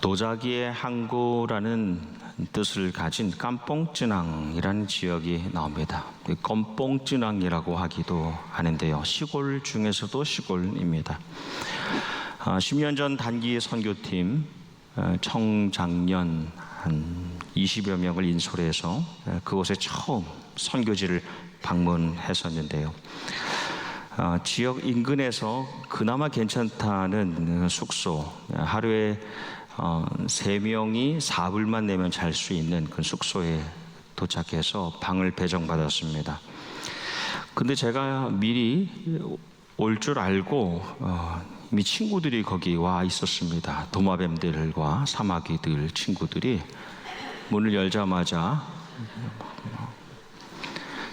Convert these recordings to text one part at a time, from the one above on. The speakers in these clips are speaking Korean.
도자기의 항구라는 뜻을 가진 깜뽕쯔낭이라는 지역이 나옵니다. 껌뽕쯔낭이라고 하기도 하는데요. 시골 중에서도 시골입니다. 10년 전 단기 선교팀 청장년 한 20여 명을 인솔해서 그곳에 처음 선교지를 방문했었는데요. 지역 인근에서 그나마 괜찮다는 숙소, 하루에 3명이 4불만 내면 잘 수 있는 그 숙소에 도착해서 방을 배정받았습니다. 근데 제가 미리 올 줄 알고 이미 친구들이 거기 와 있었습니다. 도마뱀들과 사마귀들 친구들이 문을 열자마자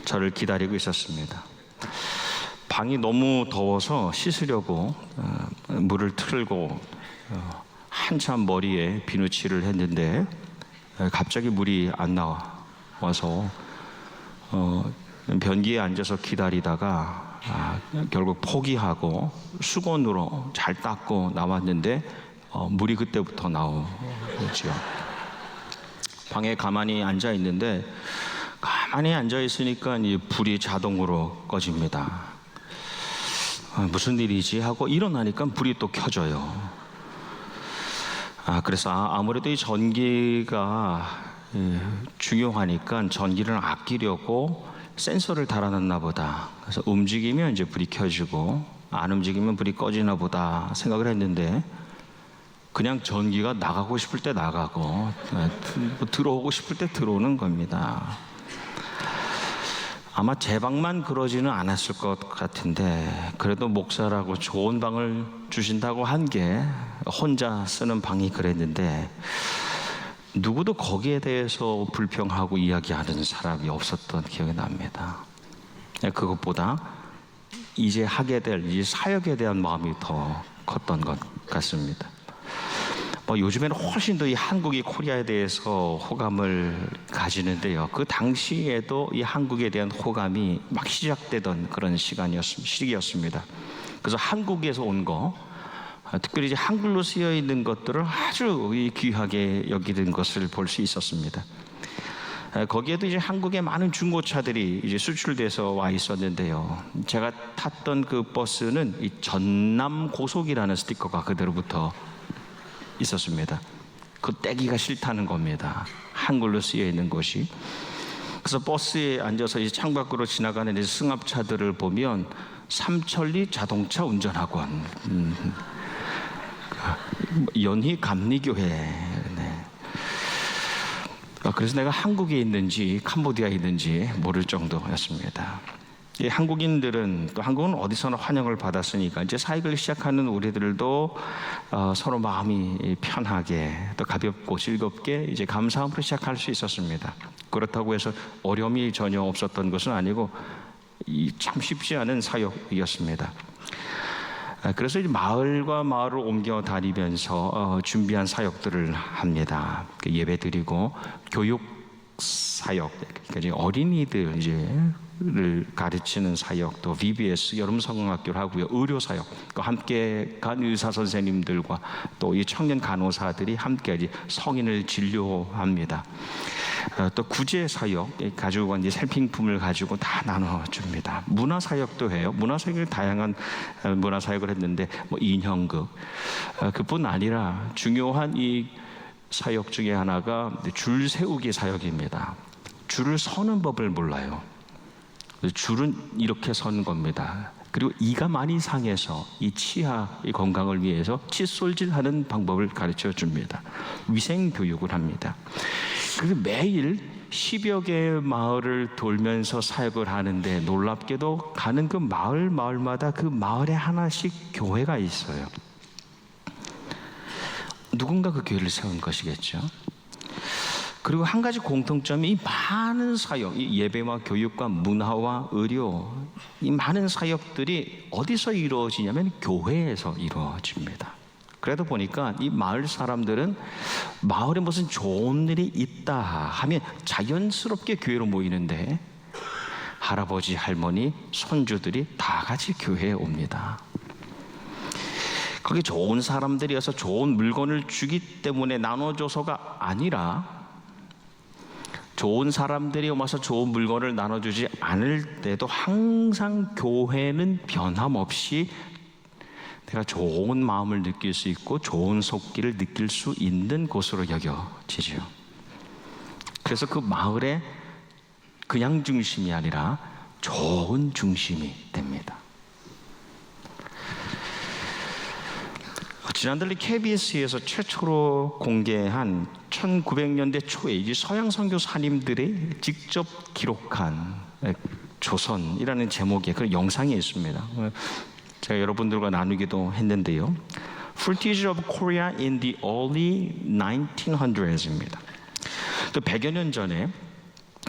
저를 기다리고 있었습니다. 방이 너무 더워서 씻으려고 물을 틀고 한참 머리에 비누칠을 했는데 갑자기 물이 안 나와서 변기에 앉아서 기다리다가 결국 포기하고 수건으로 잘 닦고 나왔는데 물이 그때부터 나오죠. 방에 가만히 앉아 있는데 가만히 앉아 있으니까 이 불이 자동으로 꺼집니다. 무슨 일이지 하고 일어나니까 불이 또 켜져요. 그래서 아무래도 이 전기가 중요하니까 전기를 아끼려고 센서를 달아놨나 보다. 그래서 움직이면 이제 불이 켜지고 안 움직이면 불이 꺼지나 보다 생각을 했는데 그냥 전기가 나가고 싶을 때 나가고 들어오고 싶을 때 들어오는 겁니다. 아마 제 방만 그러지는 않았을 것 같은데 그래도 목사라고 좋은 방을 주신다고 한 게 혼자 쓰는 방이 그랬는데 누구도 거기에 대해서 불평하고 이야기하는 사람이 없었던 기억이 납니다. 그것보다 이제 하게 될 이 사역에 대한 마음이 더 컸던 것 같습니다. 요즘에는 훨씬 더 이 한국이 코리아에 대해서 호감을 가지는데요. 그 당시에도 이 한국에 대한 호감이 막 시작되던 그런 시기였습니다. 그래서 한국에서 온 거, 특별히 이제 한글로 쓰여 있는 것들을 아주 귀하게 여기는 것을 볼 수 있었습니다. 거기에도 이제 한국의 많은 중고차들이 이제 수출돼서 와 있었는데요. 제가 탔던 그 버스는 이 전남 고속이라는 스티커가 그대로 붙어 있었습니다. 그 떼기가 싫다는 겁니다. 한글로 쓰여 있는 것이. 그래서 버스에 앉아서 이제 창밖으로 지나가는 이제 승합차들을 보면 삼천리 자동차 운전학원, 연희 감리교회. 네. 그래서 내가 한국에 있는지 캄보디아에 있는지 모를 정도였습니다. 이 한국인들은 또 한국은 어디서나 환영을 받았으니까 이제 사역을 시작하는 우리들도 서로 마음이 편하게 또 가볍고 즐겁게 이제 감사함으로 시작할 수 있었습니다. 그렇다고 해서 어려움이 전혀 없었던 것은 아니고 참 쉽지 않은 사역이었습니다. 그래서 이제 마을과 마을을 옮겨 다니면서 준비한 사역들을 합니다. 예배 드리고 교육 사역, 그러니까 이제 어린이들 를 가르치는 사역, 또 VBS 여름 성경학교를 하고요, 의료 사역, 함께 간 의사 선생님들과 또 이 청년 간호사들이 함께 이제 성인을 진료합니다. 또 구제 사역 가지고 간 이제 생필품을 가지고 다 나눠줍니다. 문화 사역도 해요. 문화 사역을 다양한 문화 사역을 했는데 인형극, 그뿐 아니라 중요한 이 사역 중에 하나가 줄 세우기 사역입니다. 줄을 서는 법을 몰라요. 줄은 이렇게 서는 겁니다. 그리고 이가 많이 상해서 이 치아 건강을 위해서 칫솔질하는 방법을 가르쳐 줍니다. 위생 교육을 합니다. 그리고 매일 10여 개의 마을을 돌면서 사역을 하는데 놀랍게도 가는 그 마을마다 그 마을에 하나씩 교회가 있어요. 누군가 그 교회를 세운 것이겠죠. 그리고 한 가지 공통점이 이 많은 사역, 이 예배와 교육과 문화와 의료, 이 많은 사역들이 어디서 이루어지냐면 교회에서 이루어집니다. 그러다 보니까 이 마을 사람들은 마을에 무슨 좋은 일이 있다 하면 자연스럽게 교회로 모이는데 할아버지, 할머니, 손주들이 다 같이 교회에 옵니다. 그게 좋은 사람들이어서 좋은 물건을 주기 때문에 나눠줘서가 아니라 좋은 사람들이 와서 좋은 물건을 나눠주지 않을 때도 항상 교회는 변함없이 내가 좋은 마음을 느낄 수 있고 좋은 속기를 느낄 수 있는 곳으로 여겨지죠. 그래서 그 마을에 그냥 중심이 아니라 좋은 중심이 됩니다. 지난달 KBS에서 최초로 공개한 1900년대 초에 이 서양 선교사님들이 직접 기록한 조선이라는 제목의 그런 영상이 있습니다. 제가 여러분들과 나누기도 했는데요. Footage of Korea in the early 1900s입니다. 100여 년 전에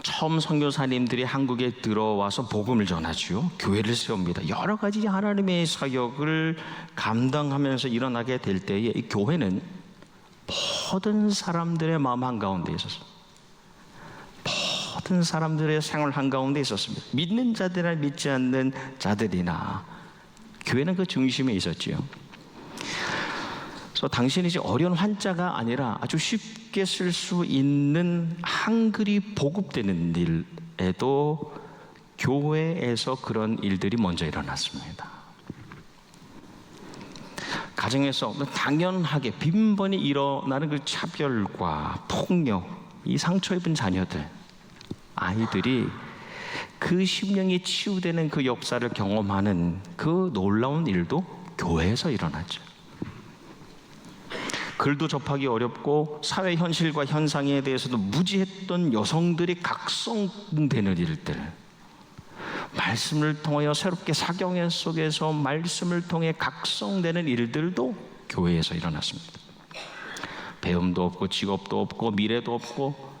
처음 선교사님들이 한국에 들어와서 복음을 전하죠. 교회를 세웁니다. 여러 가지 하나님의 사역을 감당하면서 일어나게 될 때에 이 교회는 모든 사람들의 마음 한가운데 있었습니다. 모든 사람들의 생활 한가운데 있었습니다. 믿는 자들이나 믿지 않는 자들이나 교회는 그 중심에 있었지요. 그래서 당신이 이제 어려운 한자가 아니라 아주 쉽게 쓸 수 있는 한글이 보급되는 일에도 교회에서 그런 일들이 먼저 일어났습니다. 가정에서 당연하게 빈번히 일어나는 그 차별과 폭력, 이 상처 입은 자녀들, 아이들이 그 심령이 치유되는 그 역사를 경험하는 그 놀라운 일도 교회에서 일어났죠. 글도 접하기 어렵고 사회 현실과 현상에 대해서도 무지했던 여성들이 각성되는 일들, 말씀을 통하여 새롭게 사경의 속에서 말씀을 통해 각성되는 일들도 교회에서 일어났습니다. 배움도 없고 직업도 없고 미래도 없고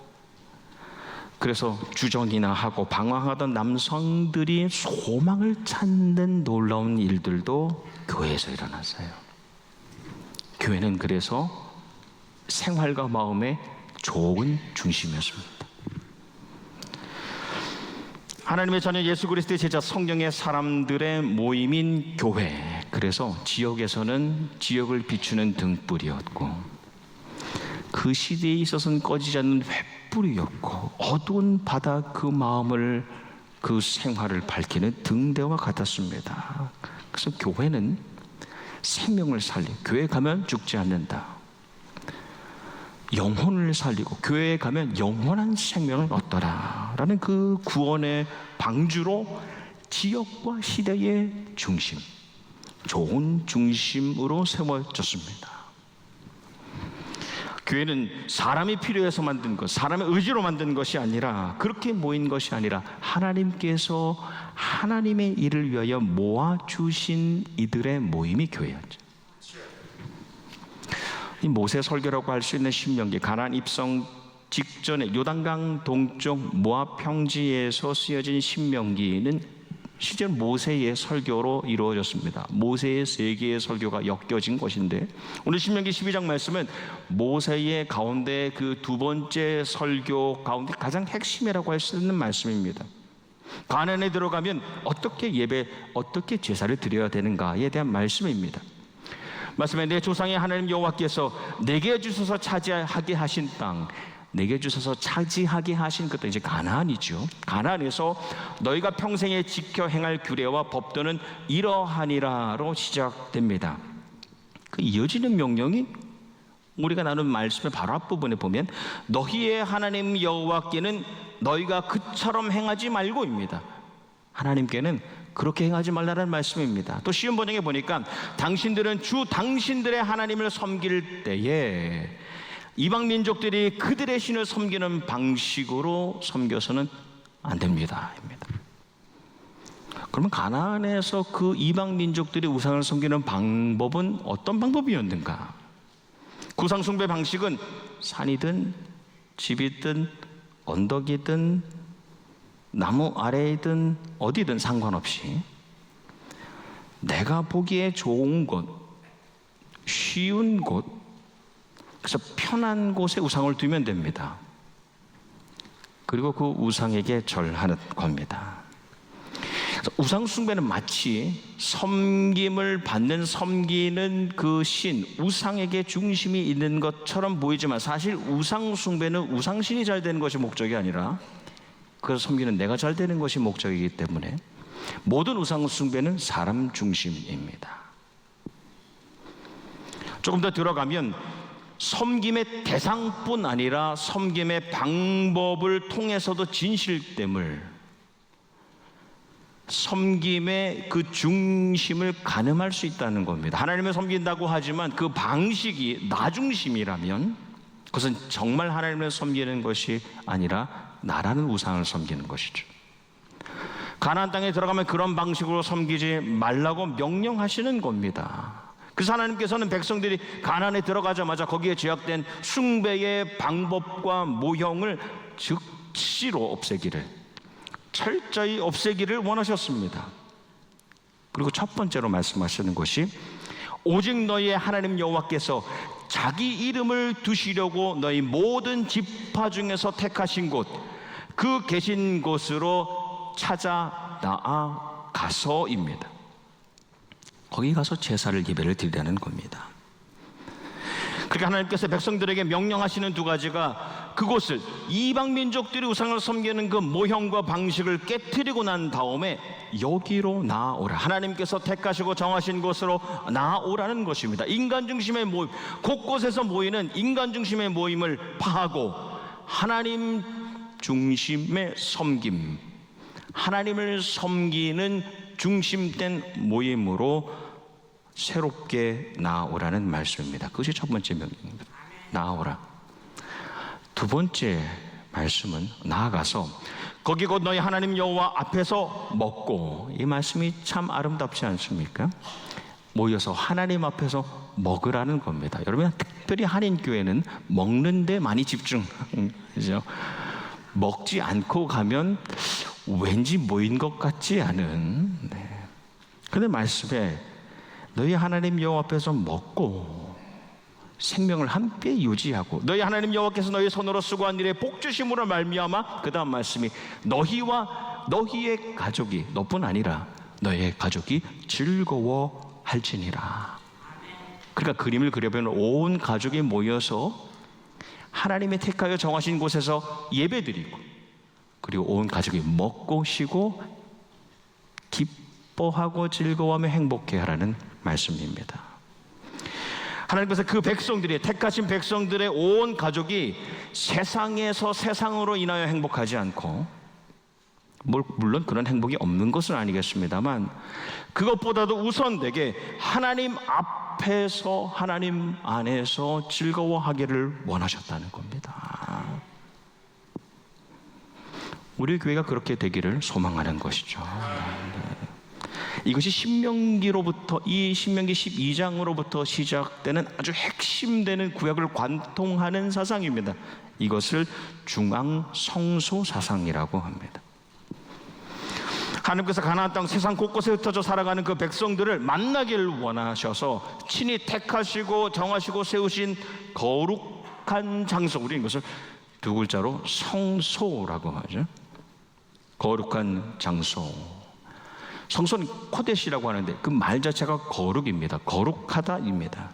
그래서 주정이나 하고 방황하던 남성들이 소망을 찾는 놀라운 일들도 교회에서 일어났어요. 교회는 그래서 생활과 마음의 좋은 중심이었습니다. 하나님의 자녀 예수 그리스도의 제자 성령의 사람들의 모임인 교회, 그래서 지역에서는 지역을 비추는 등불이었고 그 시대에 있어서는 꺼지지 않는 횃불이었고 어두운 바다 그 마음을 그 생활을 밝히는 등대와 같았습니다. 그래서 교회는 생명을 살리고 교회에 가면 죽지 않는다. 영혼을 살리고 교회에 가면 영원한 생명을 얻더라 라는 그 구원의 방주로 지역과 시대의 중심, 좋은 중심으로 세워졌습니다. 교회는 사람이 필요해서 만든 것, 사람의 의지로 만든 것이 아니라, 그렇게 모인 것이 아니라 하나님께서 하나님의 일을 위하여 모아주신 이들의 모임이 교회였죠. 이 모세 설교라고 할 수 있는 신명기, 가나안 입성 직전에 요단강 동쪽 모압 평지에서 쓰여진 신명기는 실제로 모세의 설교로 이루어졌습니다. 모세의 세 개의 설교가 엮여진 것인데, 오늘 신명기 12장 말씀은 모세의 가운데 그 두 번째 설교 가운데 가장 핵심이라고 할 수 있는 말씀입니다. 가나안에 들어가면 어떻게 어떻게 제사를 드려야 되는가에 대한 말씀입니다. 말씀에 내 조상의 하나님 여호와께서 내게 주셔서 차지하게 하신 땅, 내게 주셔서 차지하게 하신 그 땅, 이제 가나안이죠. 가나안에서 너희가 평생에 지켜 행할 규례와 법도는 이러하니라로 시작됩니다. 그 이어지는 명령이 우리가 나눈 말씀의 바로 앞부분에 보면 너희의 하나님 여호와께는 너희가 그처럼 행하지 말고입니다. 하나님께는 그렇게 행하지 말라는 말씀입니다. 또 쉬운 번역에 보니까 당신들은 주 당신들의 하나님을 섬길 때에 이방 민족들이 그들의 신을 섬기는 방식으로 섬겨서는 안 됩니다. 그러면 가나안에서 그 이방 민족들이 우상을 섬기는 방법은 어떤 방법이었는가? 우상 숭배 방식은 산이든 집이든 언덕이든 나무 아래이든 어디든 상관없이 내가 보기에 좋은 곳, 쉬운 곳, 그래서 편한 곳에 우상을 두면 됩니다. 그리고 그 우상에게 절하는 겁니다. 우상 숭배는 마치 섬김을 받는 섬기는 그 신, 우상에게 중심이 있는 것처럼 보이지만 사실 우상 숭배는 우상신이 잘 되는 것이 목적이 아니라 그래서 섬기는 내가 잘 되는 것이 목적이기 때문에 모든 우상 숭배는 사람 중심입니다. 조금 더 들어가면 섬김의 대상뿐 아니라 섬김의 방법을 통해서도 진실됨을, 섬김의 그 중심을 가늠할 수 있다는 겁니다. 하나님을 섬긴다고 하지만 그 방식이 나 중심이라면 그것은 정말 하나님을 섬기는 것이 아니라 나라는 우상을 섬기는 것이죠. 가나안 땅에 들어가면 그런 방식으로 섬기지 말라고 명령하시는 겁니다. 그래서 하나님께서는 백성들이 가나안에 들어가자마자 거기에 제약된 숭배의 방법과 모형을 즉시로 없애기를, 철저히 없애기를 원하셨습니다. 그리고 첫 번째로 말씀하시는 것이 오직 너희의 하나님 여호와께서 자기 이름을 두시려고 너희 모든 지파 중에서 택하신 곳, 그 계신 곳으로 찾아 나아가서입니다. 거기 가서 제사를 예배를 드리라는 겁니다. 그러니까 하나님께서 백성들에게 명령하시는 두 가지가 그곳을, 이방 민족들이 우상을 섬기는 그 모형과 방식을 깨트리고 난 다음에 여기로 나아오라, 하나님께서 택하시고 정하신 곳으로 나아오라는 것입니다. 인간 중심의 모임, 곳곳에서 모이는 인간 중심의 모임을 파하고 하나님 중심의 섬김, 하나님을 섬기는 중심된 모임으로 새롭게 나아오라는 말씀입니다. 그것이 첫 번째 명령입니다. 나아오라. 두 번째 말씀은 나아가서 거기 곧 너희 하나님 여호와 앞에서 먹고, 이 말씀이 참 아름답지 않습니까? 모여서 하나님 앞에서 먹으라는 겁니다. 여러분, 특별히 한인교회는 먹는 데 많이 집중, 그죠? 먹지 않고 가면 왠지 모인 것 같지 않은. 그런데 말씀에 너희 하나님 여호와 앞에서 먹고 생명을 함께 유지하고 너희 하나님 여호와께서 너희 손으로 수고한 일에 복 주심으로 말미암아, 그 다음 말씀이 너희와 너희의 가족이, 너뿐 아니라 너희의 가족이 즐거워할지니라. 그러니까 그림을 그려보면 온 가족이 모여서 하나님의 택하여 정하신 곳에서 예배드리고, 그리고 온 가족이 먹고 쉬고 기뻐하고 즐거워하며 행복해하라는 말씀입니다. 하나님께서 그 백성들이, 택하신 백성들의 온 가족이 세상에서 세상으로 인하여 행복하지 않고, 물론 그런 행복이 없는 것은 아니겠습니다만 그것보다도 우선되게 하나님 앞에서, 하나님 안에서 즐거워하기를 원하셨다는 겁니다. 우리 교회가 그렇게 되기를 소망하는 것이죠. 이것이 신명기로부터, 이 신명기 12장으로부터 시작되는 아주 핵심되는 구약을 관통하는 사상입니다. 이것을 중앙 성소 사상이라고 합니다. 하나님께서 가나안 땅 세상 곳곳에 흩어져 살아가는 그 백성들을 만나기를 원하셔서 친히 택하시고 정하시고 세우신 거룩한 장소, 우리는 이것을 두 글자로 성소라고 하죠. 거룩한 장소. 성소는 코데시라고 하는데 그 말 자체가 거룩입니다. 거룩하다입니다.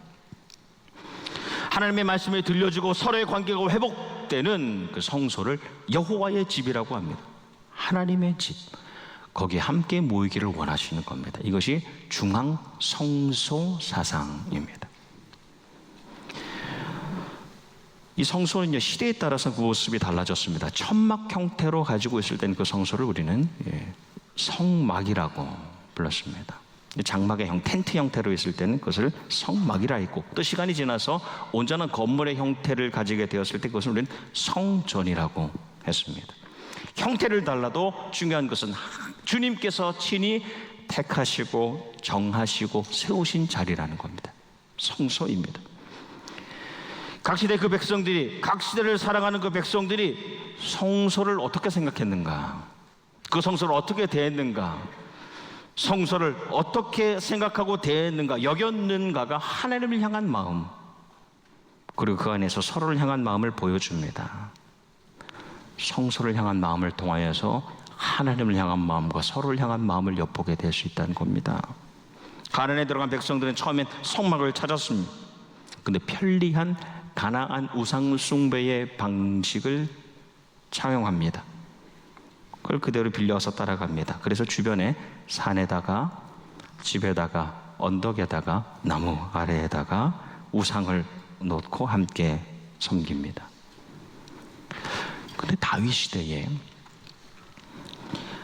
하나님의 말씀이 들려주고 서로의 관계가 회복되는 그 성소를 여호와의 집이라고 합니다. 하나님의 집, 거기에 함께 모이기를 원하시는 겁니다. 이것이 중앙 성소 사상입니다. 이 성소는 시대에 따라서 그 모습이 달라졌습니다. 천막 형태로 가지고 있을 때는 그 성소를 우리는 성막이라고 불렀습니다. 장막의 텐트 형태로 있을 때는 그것을 성막이라 했고, 또 시간이 지나서 온전한 건물의 형태를 가지게 되었을 때 그것을 우리는 성전이라고 했습니다. 형태를 달라도 중요한 것은 주님께서 친히 택하시고 정하시고 세우신 자리라는 겁니다. 성소입니다. 각 시대 그 백성들이, 각 시대를 살아가는 그 백성들이 성소를 어떻게 생각했는가, 그 성소를 어떻게 대했는가, 성소를 어떻게 생각하고 대했는가, 여겼는가가 하나님을 향한 마음, 그리고 그 안에서 서로를 향한 마음을 보여줍니다. 성소를 향한 마음을 통하여서 하나님을 향한 마음과 서로를 향한 마음을 엿보게 될 수 있다는 겁니다. 가나안에 들어간 백성들은 처음엔 성막을 찾았습니다. 근데 편리한 가나안 우상 숭배의 방식을 차용합니다. 그걸 그대로 빌려서 따라갑니다. 그래서 주변에 산에다가 집에다가 언덕에다가 나무 아래에다가 우상을 놓고 함께 섬깁니다. 근데 다윗 시대에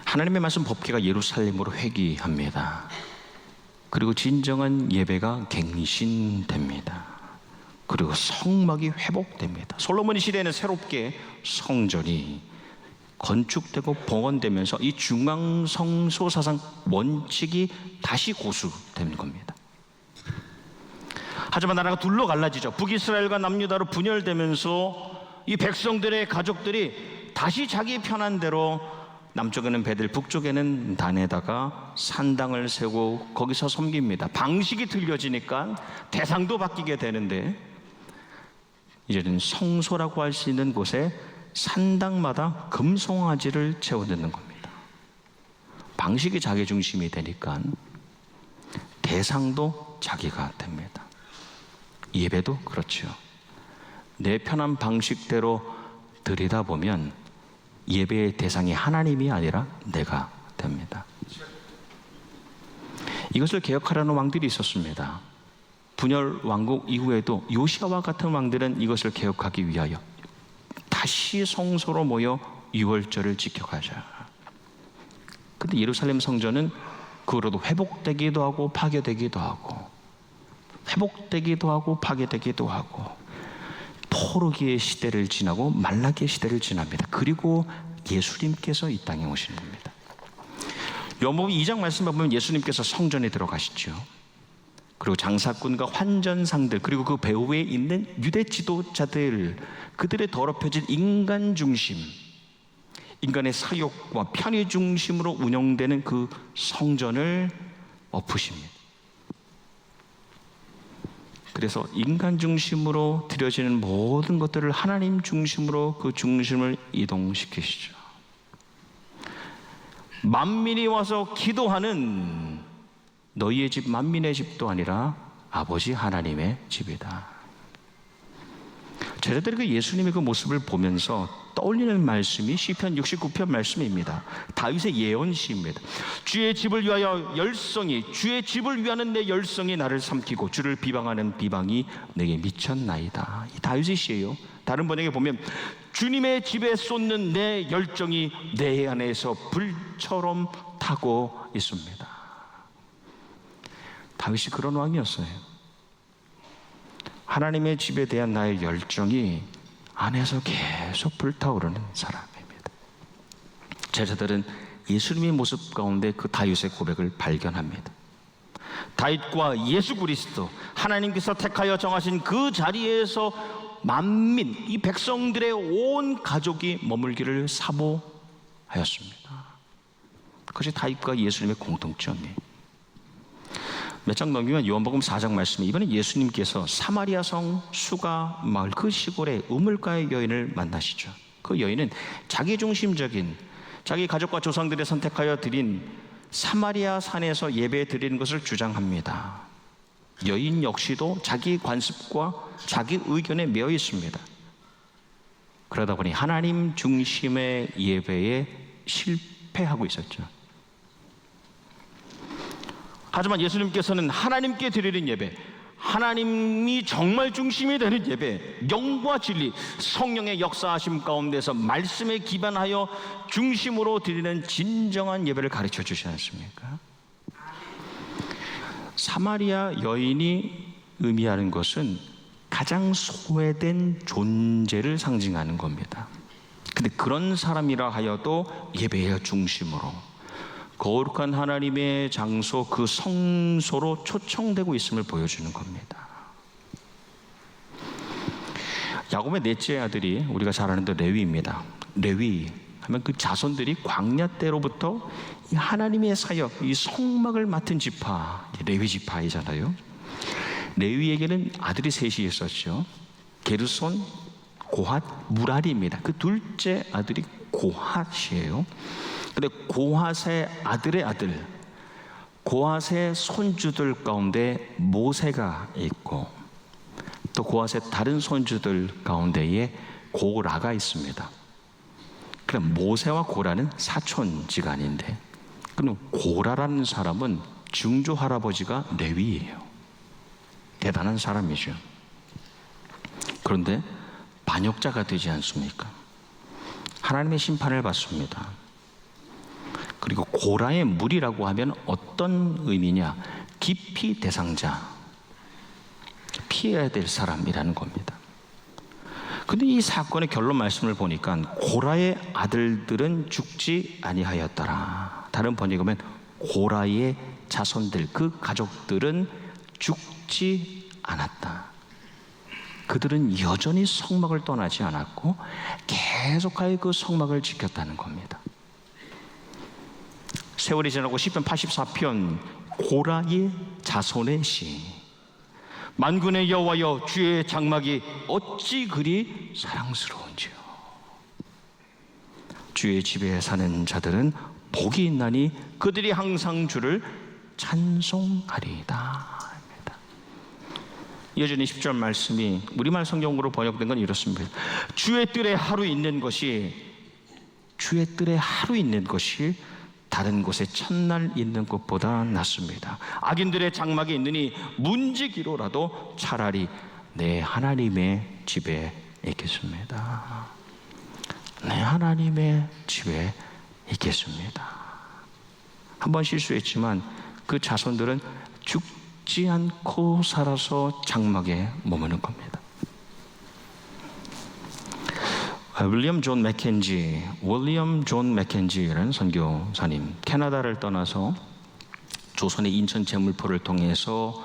하나님의 말씀 법궤가 예루살렘으로 회귀합니다. 그리고 진정한 예배가 갱신됩니다. 그리고 성막이 회복됩니다. 솔로몬 시대에는 새롭게 성전이 건축되고 봉헌되면서 이 중앙성소 사상 원칙이 다시 고수되는 겁니다. 하지만 나라가 둘로 갈라지죠. 북이스라엘과 남유다로 분열되면서 이 백성들의 가족들이 다시 자기 편한 대로 남쪽에는 베들, 북쪽에는 단에다가 산당을 세우고 거기서 섬깁니다. 방식이 틀려지니까 대상도 바뀌게 되는데 이제는 성소라고 할 수 있는 곳에 산당마다 금송아지를 채워넣는 겁니다. 방식이 자기 중심이 되니까 대상도 자기가 됩니다. 예배도 그렇죠. 내 편한 방식대로 드리다 보면 예배의 대상이 하나님이 아니라 내가 됩니다. 이것을 개혁하려는 왕들이 있었습니다. 분열 왕국 이후에도 요시아와 같은 왕들은 이것을 개혁하기 위하여 다시 성소로 모여 유월절을 지켜가자. 근데 예루살렘 성전은 그로도 회복되기도 하고 파괴되기도 하고 회복되기도 하고 파괴되기도 하고 포르기의 시대를 지나고 말라기의 시대를 지납니다. 그리고 예수님께서 이 땅에 오시는 겁니다. 요한복음 2장 말씀을 보면 예수님께서 성전에 들어가시죠. 그리고 장사꾼과 환전상들 그리고 그 배후에 있는 유대 지도자들, 그들의 더럽혀진 인간 중심, 인간의 사욕과 편의 중심으로 운영되는 그 성전을 엎으십니다. 그래서 인간 중심으로 드려지는 모든 것들을 하나님 중심으로 그 중심을 이동시키시죠. 만민이 와서 기도하는 너희의 집 만민의 집도 아니라 아버지 하나님의 집이다. 제자들이 그 예수님의 그 모습을 보면서 떠올리는 말씀이 시편 69편 말씀입니다. 다윗의 예언시입니다. 주의 집을 위하여 열성이, 주의 집을 위하는 내 열성이 나를 삼키고 주를 비방하는 비방이 내게 미쳤나이다. 이 다윗의 시예요. 다른 번역에 보면 주님의 집에 쏟는 내 열정이 내 안에서 불처럼 타고 있습니다. 다윗이 그런 왕이었어요. 하나님의 집에 대한 나의 열정이 안에서 계속 불타오르는 사람입니다. 제자들은 예수님의 모습 가운데 그 다윗의 고백을 발견합니다. 다윗과 예수 그리스도, 하나님께서 택하여 정하신 그 자리에서 만민, 이 백성들의 온 가족이 머물기를 사모하였습니다. 그것이 다윗과 예수님의 공통점이에요. 몇 장 넘기면 요한복음 4장 말씀에 이번에 예수님께서 사마리아 성 수가 마을 그 시골의 우물가의 여인을 만나시죠. 그 여인은 자기중심적인, 자기 가족과 조상들이 선택하여 드린 사마리아 산에서 예배 드리는 것을 주장합니다. 여인 역시도 자기 관습과 자기 의견에 매여 있습니다. 그러다 보니 하나님 중심의 예배에 실패하고 있었죠. 하지만 예수님께서는 하나님께 드리는 예배, 하나님이 정말 중심이 되는 예배, 영과 진리, 성령의 역사하심 가운데서 말씀에 기반하여 중심으로 드리는 진정한 예배를 가르쳐 주시지 않습니까? 사마리아 여인이 의미하는 것은 가장 소외된 존재를 상징하는 겁니다. 근데 그런 사람이라 하여도 예배의 중심으로 거룩한 하나님의 장소, 그 성소로 초청되고 있음을 보여주는 겁니다. 야곱의 넷째 아들이 우리가 잘 아는 레위입니다. 레위 하면 그 자손들이 광야 때로부터 이 하나님의 사역, 이 성막을 맡은 지파, 레위 지파이잖아요. 레위에게는 아들이 셋이 있었죠. 게르손, 고핫, 무라리입니다. 그 둘째 아들이 고핫이에요. 근데 고핫의 아들의 아들, 고핫의 손주들 가운데 모세가 있고 또 고핫의 다른 손주들 가운데에 고라가 있습니다. 그럼 모세와 고라는 사촌지간인데, 그럼 고라라는 사람은 증조 할아버지가 레위예요. 대단한 사람이죠. 그런데 반역자가 되지 않습니까? 하나님의 심판을 받습니다. 그리고 고라의 무리라고 하면 어떤 의미냐? 기피 대상자, 피해야 될 사람이라는 겁니다. 근데 이 사건의 결론 말씀을 보니까 고라의 아들들은 죽지 아니하였더라. 다른 번역에 보면 고라의 자손들, 그 가족들은 죽지 않았다. 그들은 여전히 성막을 떠나지 않았고 계속하여 그 성막을 지켰다는 겁니다. 세월이 지나고 시편 84편 고라의 자손의 시. 만군의 여호와여, 주의 장막이 어찌 그리 사랑스러운지요. 주의 집에 사는 자들은 복이 있나니 그들이 항상 주를 찬송하리이다. 여전히 10절 말씀이 우리말 성경으로 번역된 건 이렇습니다. 주의 뜰에 하루 있는 것이 다른 곳에 첫날 있는 것보다 낫습니다. 악인들의 장막에 있느니 문지기로라도 차라리 내 하나님의 집에 있겠습니다. 내 하나님의 집에 있겠습니다. 한번 실수했지만 그 자손들은 죽지 않고 살아서 장막에 머무는 겁니다. 윌리엄 존 맥켄지라는 선교사님, 캐나다를 떠나서 조선의 인천 제물포를 통해서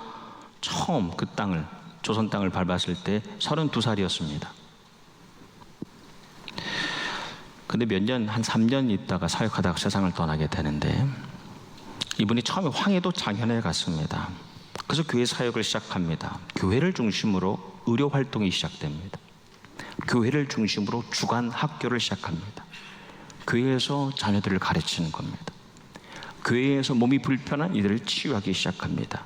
처음 그 땅을, 조선 땅을 밟았을 때 32살이었습니다. 근데 몇 년, 한 3년 있다가 사역하다가 세상을 떠나게 되는데, 이분이 처음에 황해도 장현에 갔습니다. 그래서 교회 사역을 시작합니다. 교회를 중심으로 의료 활동이 시작됩니다. 교회를 중심으로 주간 학교를 시작합니다. 교회에서 자녀들을 가르치는 겁니다. 교회에서 몸이 불편한 이들을 치유하기 시작합니다.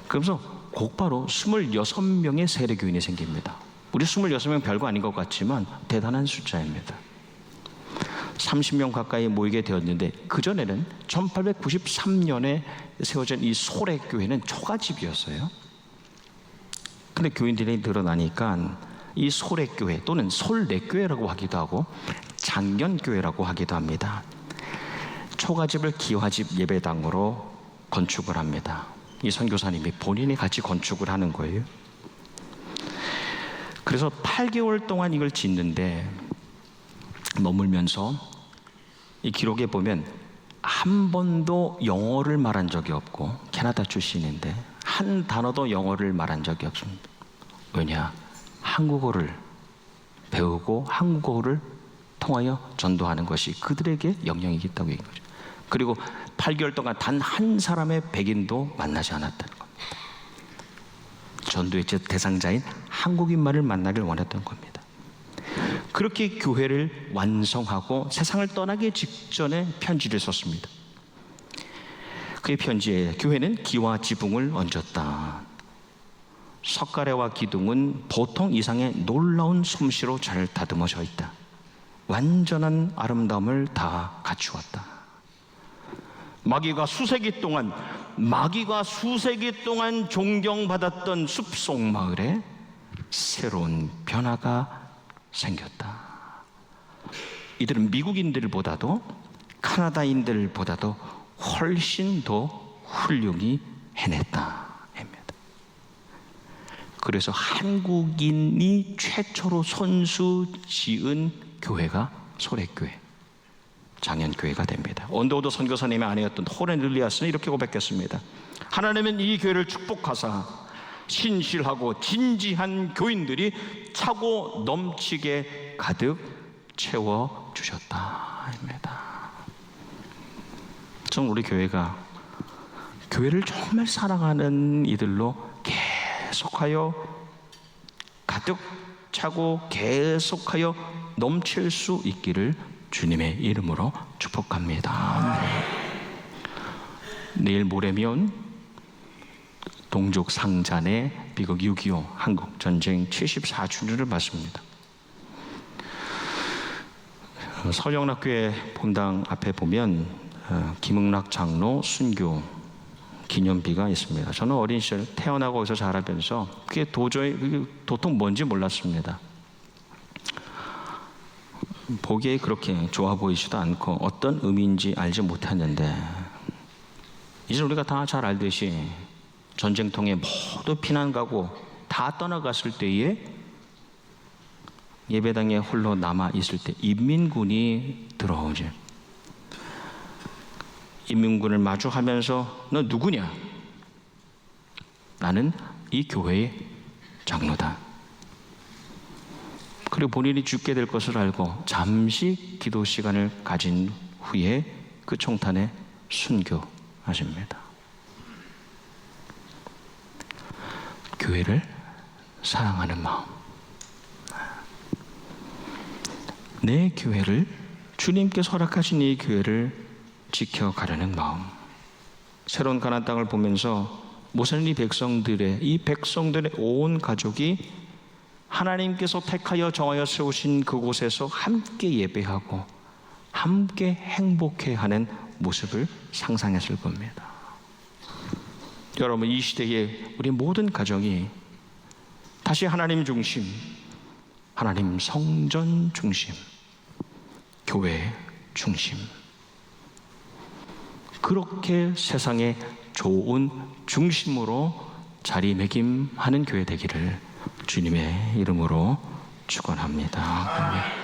그러면서 곧바로 26명의 세례교인이 생깁니다. 우리 26명 별거 아닌 것 같지만 대단한 숫자입니다. 30명 가까이 모이게 되었는데, 그전에는 1893년에 세워진 이 소래교회는 초가집이었어요. 근데 교인들이 늘어나니까 이 소래교회 또는 솔래교회라고 하기도 하고 장년교회라고 하기도 합니다. 초가집을 기와집 예배당으로 건축을 합니다. 이 선교사님이 본인이 같이 건축을 하는 거예요. 그래서 8개월 동안 이걸 짓는데 머물면서 이 기록에 보면 한 번도 영어를 말한 적이 없고, 캐나다 출신인데 한 단어도 영어를 말한 적이 없습니다. 왜냐? 한국어를 배우고 한국어를 통하여 전도하는 것이 그들에게 영향이 있다고 얘기한 거죠. 그리고 8개월 동안 단 한 사람의 백인도 만나지 않았다는 겁니다. 전도의 대상자인 한국인만을 만나길 원했던 겁니다. 그렇게 교회를 완성하고 세상을 떠나기 직전에 편지를 썼습니다. 그의 편지에 교회는 기와 지붕을 얹었다. 석가래와 기둥은 보통 이상의 놀라운 솜씨로 잘 다듬어져 있다. 완전한 아름다움을 다 갖추었다. 마귀가 수세기 동안 존경받았던 숲속 마을에 새로운 변화가 생겼다. 이들은 미국인들보다도 카나다인들보다도 훨씬 더 훌륭히 해냈다. 그래서 한국인이 최초로 손수 지은 교회가 소래교회, 장년교회가 됩니다. 언더우드 선교사님의 아내였던 호렌 릴리아스는 이렇게 고백했습니다. 하나님은 이 교회를 축복하사 신실하고 진지한 교인들이 차고 넘치게 가득 채워주셨다 합니다. 저는 우리 교회가 교회를 정말 사랑하는 이들로 계속하여 가득 차고 계속하여 넘칠 수 있기를 주님의 이름으로 축복합니다. 내일 모레면 동족 상잔의 비극 6.25 한국 전쟁 74주년을 맞습니다. 서영락교회 본당 앞에 보면 김응락 장로 순교 기념비가 있습니다. 저는 어린 시절 태어나고 거기서 자라면서 그게 도저히 도통 뭔지 몰랐습니다. 보기에 그렇게 좋아 보이지도 않고 어떤 의미인지 알지 못했는데, 이제 우리가 다 잘 알듯이 전쟁통에 모두 피난 가고 다 떠나갔을 때에 예배당에 홀로 남아 있을 때 인민군이 들어오지. 인민군을 마주하면서 너 누구냐? 나는 이 교회의 장로다. 그리고 본인이 죽게 될 것을 알고 잠시 기도 시간을 가진 후에 그 총탄에 순교하십니다. 교회를 사랑하는 마음, 내 교회를, 주님께서 허락하신 이 교회를 지켜가려는 마음. 새로운 가나안 땅을 보면서 모세는 이 백성들의 온 가족이 하나님께서 택하여 정하여 세우신 그곳에서 함께 예배하고 함께 행복해하는 모습을 상상했을 겁니다. 여러분, 이 시대에 우리 모든 가정이 다시 하나님 중심, 하나님 성전 중심, 교회 중심, 그렇게 세상의 좋은 중심으로 자리매김하는 교회 되기를 주님의 이름으로 축원합니다.